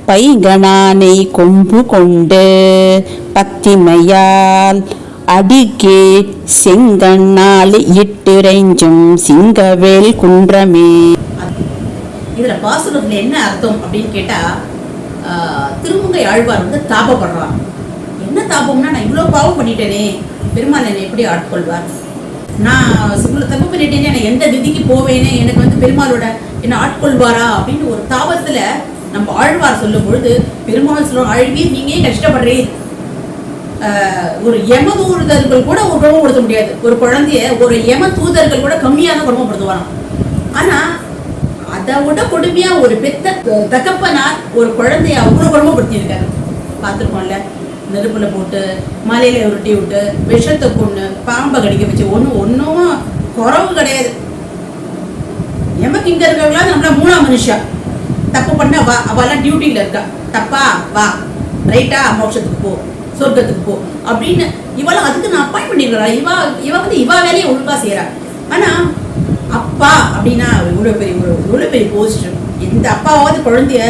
பைகணானை கொம்பு கொண்டு பத்திமையால் அடிக்கே செங்கண்ணால் இட்டிறைஞ்சும் சிங்கவேல் குன்றமே. இதுல பாசுரத்துல என்ன அர்த்தம் அப்படின்னு கேட்டா, திருமங்கை ஆழ்வார் வந்து தாபப்படுறான். என்ன தாபம்னா, நான் இவ்வளவு பாவம் பண்ணிட்டேனே, பெருமாள் என்னை எப்படி ஆட்கொள்வார், நான் இவ்வளவு தப்பு பண்ணிட்டேனே, நான் எந்த விதிக்கு போவேனே, எனக்கு வந்து பெருமாளோட என்ன ஆட்கொள்வாரா அப்படின்னு ஒரு தாபத்துல நம்ம ஆழ்வார் சொல்லும் பொழுது பெருமாள் சொல்லுவோம், ஆழ்வீர் நீங்க கஷ்டப்படுறீர். ஒரு யம தூதர்கள் கூட ஒரு குடும்பப்படுத்த முடியாது, ஒரு குழந்தைய ஒரு யம தூதர்கள் கூட கம்மியான குடும்பப்படுத்துவாராம். ஆனா அதை விட கொடுமையா ஒரு பெத்த தகப்பனார் ஒரு குழந்தைய அவ்வளவு குடும்பப்படுத்தி இருக்காரு. பார்த்துருக்கோம்ல, நெருப்புல போட்டு மலையில உருட்டி விட்டு விஷத்தை கொண்டு பாம்பை கடிக்க வச்சு ஒன்னும் குறவு கிடையாது. எமக்கு இங்க இருக்கவங்களா நம்மள மூணா மனுஷா, தப்பு பண்ண வா, அவெல்லாம் டியூட்டியில இருக்கா, தப்பா வா, ரைட்டா மோட்சத்துக்கு போ, சொர்க்கத்துக்கு போ அப்படின்னு இவெல்லாம் அதுக்கு நான் அப்பாயிண்ட் பண்ணிருக்கிறா. இவ வந்து இவ வேலையை ஒழுங்கா செய்யறா. ஆனா அப்பா அப்படின்னா இவ்வளவு பெரிய போஸ்ட். இந்த அப்பாவாவது குழந்தைய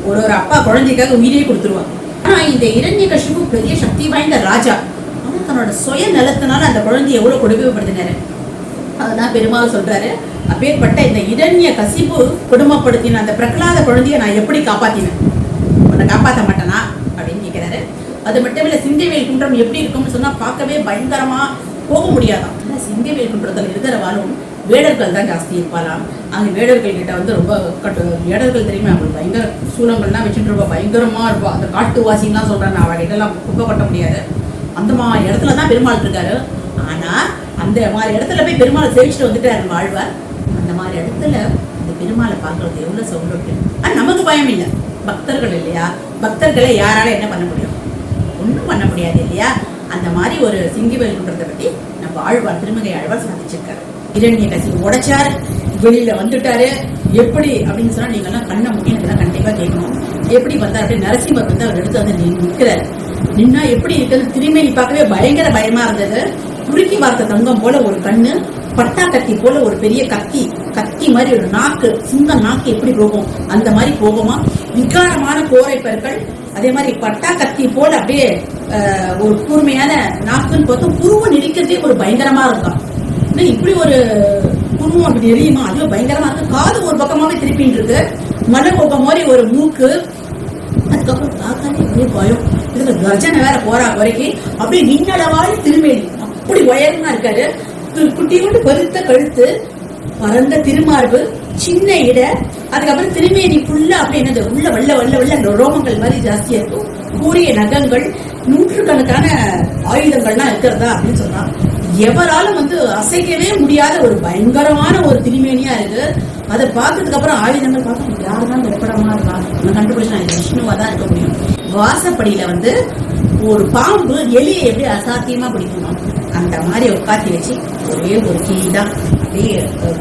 ஒரு அப்பா குழந்தைக்காக உயிரே கொடுத்துருவாங்க. ஆனா இந்த இரண்யகசிபு பெரிய சக்தி வாய்ந்த ராஜா, ஆனா தன்னோட சுய நலத்தினால அந்த குழந்தைய எவ்வளவு கொடுமைப்படுத்தினாரு. அதுதான் பெருமாள் சொல்றாரு, அப்பேற்பட்ட இந்த இரண்யகசிபு கொடுமைப்படுத்தின அந்த பிரகலாத குழந்தைய நான் எப்படி காப்பாத்தினேன், உன்னை காப்பாற்ற மாட்டேனா அப்படின்னு கேட்கிறாரு. அது மட்டும் இல்ல, சிங்கவேல் குன்றம் எப்படி இருக்கும்னு சொன்னா பார்க்கவே பயங்கரமா போக முடியாதான். சிங்கவேல் குன்றத்தில் இருக்கிறவாலும் வேடர்கள் தான் ஜாஸ்தி இருப்பாராம். அங்கே வேடர்கள் கிட்ட வந்து ரொம்ப வேடர்கள் தெரியுமா, அவங்களுக்கு பயங்கர சூலங்கள்லாம் வச்சுட்டு ரொம்ப பயங்கரமா இருப்பா. அந்த காட்டுவாசின்லாம் சொல்றாங்க, அவகிட்டலாம் குப்பை கொட்ட முடியாது. அந்த மாதிரி இடத்துல தான் பெருமாள் இருக்காரு. ஆனா அந்த மாதிரி இடத்துல போய் பெருமாளை சேவிச்சுட்டு வந்துட்டாரு வாழ்வார். அந்த மாதிரி இடத்துல அந்த பெருமாளை பார்க்கறது எவ்வளவு சௌலபியம். ஆனா நமக்கு பயம் இல்லை, பக்தர்கள் இல்லையா, பக்தர்களை யாரால என்ன பண்ண முடியும், ஒன்றும் பண்ண முடியாது இல்லையா. அந்த மாதிரி ஒரு சிங்கவேல் குன்றத்தை பத்தி நம்ம ஆழ்வார் திருமங்கை ஆழ்வார் சாதிச்சிருக்காரு. இரண்யகசிபு உடைச்சாரு, வெளியில வந்துட்டாரு. எப்படி அப்படின்னு சொன்னா நீங்க எல்லாம் கண்ணை முடி எனக்கு கண்டிப்பா கேட்கணும். எப்படி வந்தார் அப்படி நரசிம்மர் வந்து அவர் எடுத்து வந்து நிற்கிறாரு. நின்னா எப்படி இருக்கிறது, திருமேனி பார்க்கவே பயங்கர பயமா இருந்தது. துருக்கி வார்த்த தங்கம் போல ஒரு கண்ணு, பட்டா கத்தி போல ஒரு பெரிய கத்தி மாதிரி ஒரு நாக்கு, சிங்க நாக்கு எப்படி போகும் அந்த மாதிரி போகுமா. விகாரமான கோரை பற்கள், அதே மாதிரி பட்டா கத்தி போல அப்படியே ஒரு கூர்மையான நாக்குன்னு பார்த்தா புருவம் நெரிக்கிறதே ஒரு பயங்கரமா இருக்கும். இப்படி ஒரு புருவம் அப்படி நெரியுமா, அதுவே பயங்கரமா இருக்கு. காது ஒரு பக்கமாவே திருப்பின்னு இருக்கு, மலை போக்க மாதிரி ஒரு மூக்கு. அதுக்கப்புறம் பார்த்தாலே ஒரே பயம். இதுல கர்ஜனை வேற போறா வரைக்கும் அப்படியே நின்னளவாடி திருமேனி, அப்படி உயரமா இருக்காரு. குட்டியோண்டு பருத்த கழுத்து, பரந்த திருமார்பு, சின்ன இட, அதுக்கப்புறம் திருமேனி ஃபுல்லா அப்படி என்னது உள்ள வெள்ள ரோமங்கள் மாதிரி ஜாஸ்தியா இருக்கும். கூரிய நகங்கள், நூற்றுக்கணக்கான ஆயுதங்கள்லாம் இருக்கிறதா அப்படின்னு சொன்னா எவராலும் அசைக்கவே முடியாத ஒரு பயங்கரமான ஒரு திருமேனியா இருக்கு. அதை பார்த்ததுக்கு அப்புறம் ஆயுதங்கள் பார்த்தா யாருதான் வெப்படமா இருக்காங்க கண்டுபிடிச்சா விஷ்ணுவா தான் இருக்க முடியும். வாசப்படியில ஒரு பாம்பு எலியை எப்படி அசாத்தியமா பிடிக்கணும் அந்த மாதிரி உட்காத்தி வச்சு ஒரே ஒரு கீழான் அப்படியே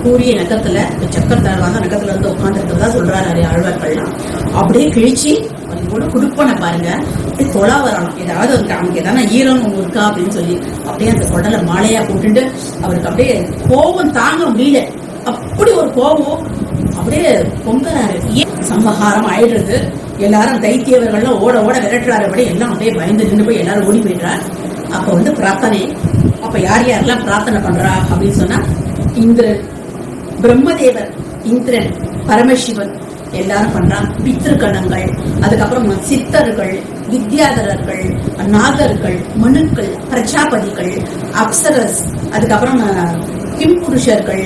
கூரிய நகத்துல சக்கரத்தாழ்வாங்க நகத்துல இருந்து உட்காந்துருக்கிறதா சொல்றாரு நிறைய ஆழ்வார்கள்லாம். அப்படியே கிழிச்சு கூட குடுப்பனை பாருங்க, அப்படியே தொலா வரணும். ஏதாவது அவனுக்கு எதாவது ஈரம் இருக்கா அப்படின்னு சொல்லி அப்படியே அந்த கொடலை மாலையா போட்டுட்டு அவருக்கு அப்படியே கோபம் தாங்க முடியல. அப்படி ஒரு கோபம் அப்படியே பொங்கலாரு. சம்பகாரம் ஆயிடுறது. எல்லாரும் தைத்தியவர்கள்லாம் ஓட விரட்டுறாரு. அப்படி எல்லாம் அப்படியே பயந்து நின்று போய் எல்லாரும் ஓடி போயிடுறாரு. அப்ப பிரார்த்தனை. அப்ப யாரெல்லாம் பிரார்த்தனை பண்றா அப்படின்னு சொன்னா இந்திரன், பிரம்மதேவர், இந்திரன், பரமசிவன் எல்லாரும் பண்றான். பித்ருக்கணங்கள், அதுக்கப்புறம் சித்தர்கள், வித்யாதரர்கள், நாகர்கள், மனுக்கள், பிரஜாபதிகள், அப்சரஸ், அதுக்கப்புறம் கிம்புருஷர்கள்,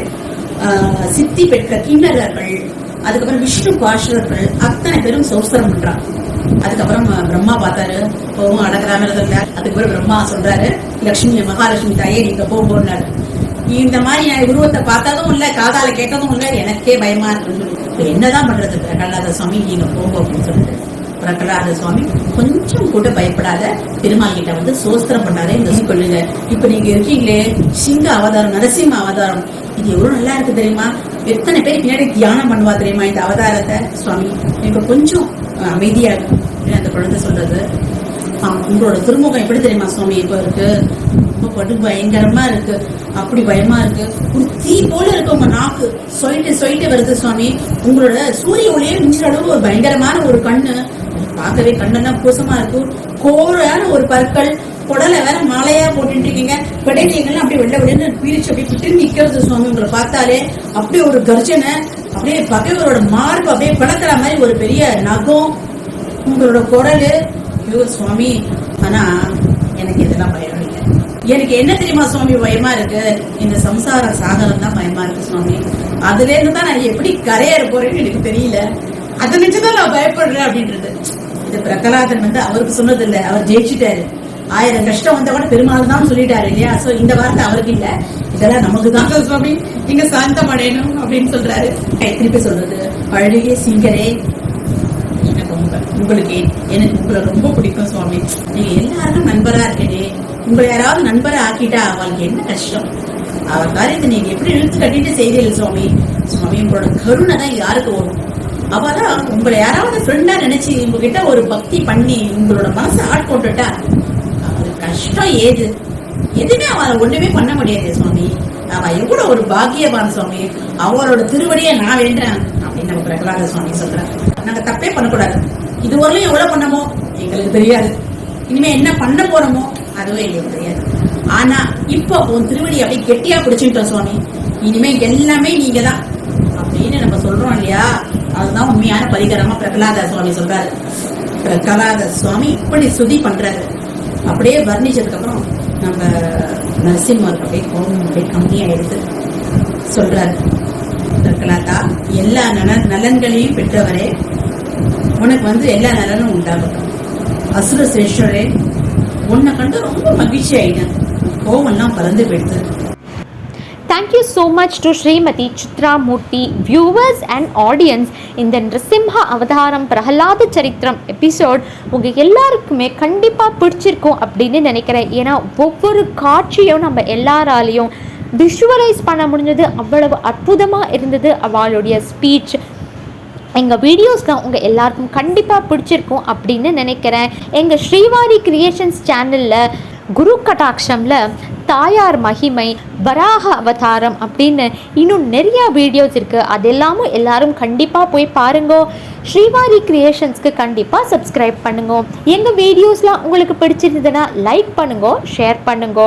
சித்தி பெற்ற கிண்ணறர்கள், அதுக்கப்புறம் விஷ்ணு பாஷர்கள் அத்தனை பேரும் சோஸ்திரம் பண்றான். அதுக்கப்புறம் பிரம்மா பார்த்தாரு, போகும் அடக்கிறாங்க. அதுக்கப்புறம் பிரம்மா சொல்றாரு, லட்சுமி மகாலட்சுமி தாயே நீங்க போனாரு. இந்த மாதிரி நான் உருவத்தை பார்த்ததும் இல்ல, காதால கேட்டதும் இல்ல, எனக்கே பயமா இருக்குன்னு சொல்லி என்னதான் பண்றது பிரகலாத சுவாமி நீங்க போங்க அப்படின்னு சொல்லிட்டு பிரகலாத சுவாமி கொஞ்சம் கூட பயப்படாத பெருமாள் கிட்ட சோஸ்திரம் பண்ணாரு. இந்த கொள்ளுங்க, இப்ப நீங்க இருக்கீங்களே சிங்க அவதாரம், நரசிம்ம அவதாரம், இது எவ்வளவு நல்லா இருக்கு தெரியுமா? எத்தனை பேர் பின்னாடி தியானம் பண்ணுவா தெரியுமா இந்த அவதாரத்தை? சுவாமி எனக்கு கொஞ்சம் அமைதியா இருக்கும் அந்த குழந்தை சொல்றது. உங்களோட திருமுகம் எப்படி தெரியுமா சுவாமி இப்ப இருக்கு? படு பயங்கரமா இருக்கு, அப்படி பயமா இருக்கு. ஒரு தீ போல இருக்கு உங்க நாக்கு, சொல்லிட்டு வருது சுவாமி. உங்களோட சூரிய ஒளியே மிஞ்சிற அளவு ஒரு பயங்கரமான ஒரு கண்ணு, பார்க்கவே கண்ணெல்லாம் பூசமா இருக்கு. கோரான ஒரு பற்கள், குடலை வேற மாலையா போட்டு இருக்கீங்க. விடைகள்லாம் அப்படியே வெள்ளை பீரிச்சு அப்படி விட்டு நிக்கிறது சுவாமி. உங்களை பார்த்தாலே அப்படியே ஒரு கர்ஜனை, அப்படியே பகைவரோட மார்பு அப்படியே பழக்கிற மாதிரி ஒரு பெரிய நகம், உங்களோட குடலு. சுவாமி ஆனா எனக்கு இதெல்லாம் பயம் இல்லை. எனக்கு என்ன தெரியுமா சுவாமி பயமா இருக்கு? இந்த சம்சார சாகரம் தான் பயமா இருக்கு சுவாமி. அதுல இருந்து தான் நான் எப்படி கரையேற போறேன்னு எனக்கு தெரியல. அதை நினைச்சுதான் நான் பயப்படுறேன் அப்படின்றது. இது பிரகலாதன் அவருக்கு சொன்னது இல்ல, அவர் ஜெயிச்சுட்டாரு. 1000 கஷ்டம் வந்த கூட பெருமாள் தான் சொல்லிட்டாரு இல்லையா? சோ இந்த வார்த்தை அவருக்கு இல்ல, இதெல்லாம் நமக்கு தான் சுவாமி. நீங்க சாந்தம் அடையணும் அப்படின்னு சொல்றாரு. திருப்பி சொல்றது, அழகிய சிங்கரே உங்களுக்கு எனக்கு உங்களை ரொம்ப பிடிக்கும் சுவாமி. நீங்க எல்லாருக்கும் நண்பரா இருக்கே, உங்களை யாராவது நண்பரை ஆக்கிட்டா அவளுக்கு என்ன கஷ்டம்? அவர் காரியத்தை நீங்க எப்படி இழுத்து கட்டிட்டு செய்தீர்கள் சுவாமி. சுவாமி உங்களோட கருணை தான் யாருக்கு வரும்? அவதான் உங்களை யாராவது ஃப்ரெண்டா நினைச்சு உங்ககிட்ட ஒரு பக்தி பண்ணி உங்களோட மனசை ஆட்கொண்டுட்டா அவளுக்கு கஷ்டம் ஏது? எதுவுமே அவளை ஒண்ணுமே பண்ண முடியாது சுவாமி. அவ எவ்வளவு ஒரு பாக்கியவான் சுவாமி. அவளோட திருவடியை நான் வேண்டேன் அப்படின்னு நம்ம பிரகலாத சுவாமி சொல்றேன். நாங்க தப்பே பண்ணக்கூடாது. இதுவரையிலும் எவ்வளவு பண்ணமோ எங்களுக்கு தெரியாது, இனிமே என்ன பண்ண போறோமோ அதுவே எங்களுக்கு தெரியாது. ஆனா இப்போ உன் திருவடி அப்படியே கெட்டியா பிடிச்சுட்டோம் சுவாமி. இனிமே எல்லாமே நீங்க தான் அப்படின்னு நம்ம சொல்றோம் இல்லையா? அதுதான் உண்மையான பரிகரமா பிரகலாத சுவாமி சொல்றாரு. பிரகலாத சுவாமி இப்படி சுதி பண்றாரு. அப்படியே வர்ணிச்சதுக்கு அப்புறம் நம்ம நரசிம்மருக்கு அப்படியே கோபம் அப்படியே கம்மியாயிடுது. சொல்றாரு, பிரகலாதா எல்லா நலன்களையும் பெற்றவரே, உனக்கு எல்லா நலனும் உண்டாகட்டும். அசுர சிரேஷ்டரே, உன்னை கண்டு ரொம்ப மகிழ்ச்சி ஆயிட்டேன், கோவம்லாம் பறந்து போயிடுது. Thank you so much to Srimati Chitra Murthy, viewers and audience. இந்த நிருசிம்ஹ அவதாரம் பிரகலாத சரித்திரம் எபிசோட் உங்கள் எல்லாருக்குமே கண்டிப்பாக பிடிச்சிருக்கும் அப்படின்னு நினைக்கிறேன். ஏன்னா ஒவ்வொரு காட்சியும் நம்ம எல்லாராலையும் விஷுவலைஸ் பண்ண முடிஞ்சது. அவ்வளவு அற்புதமாக இருந்தது அவளுடைய ஸ்பீச். எங்கள் வீடியோஸ்லாம் உங்கள் எல்லாருக்கும் கண்டிப்பாக பிடிச்சிருக்கும் அப்படின்னு நினைக்கிறேன். எங்கள் ஸ்ரீவாரி கிரியேஷன்ஸ் சேனலில் குரு கடாட்சமில் தாயார் மகிமை, வராக அவதாரம் அப்படின்னு இன்னும் நிறைய வீடியோஸ் இருக்குது. அதெல்லாமும் எல்லாரும் கண்டிப்பாக போய் பாருங்க. ஸ்ரீவாரி கிரியேஷன்ஸ்க்கு கண்டிப்பாக சப்ஸ்கிரைப் பண்ணுங்க. எங்கள் வீடியோஸ்லாம் உங்களுக்கு பிடிச்சிருந்ததுன்னா லைக் பண்ணுங்க, ஷேர் பண்ணுங்க.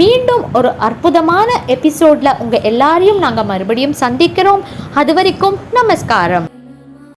மீண்டும் ஒரு அற்புதமான எபிசோடில் உங்கள் எல்லாரையும் நாங்கள் மறுபடியும் சந்திக்கிறோம். அது வரைக்கும் நமஸ்காரம்.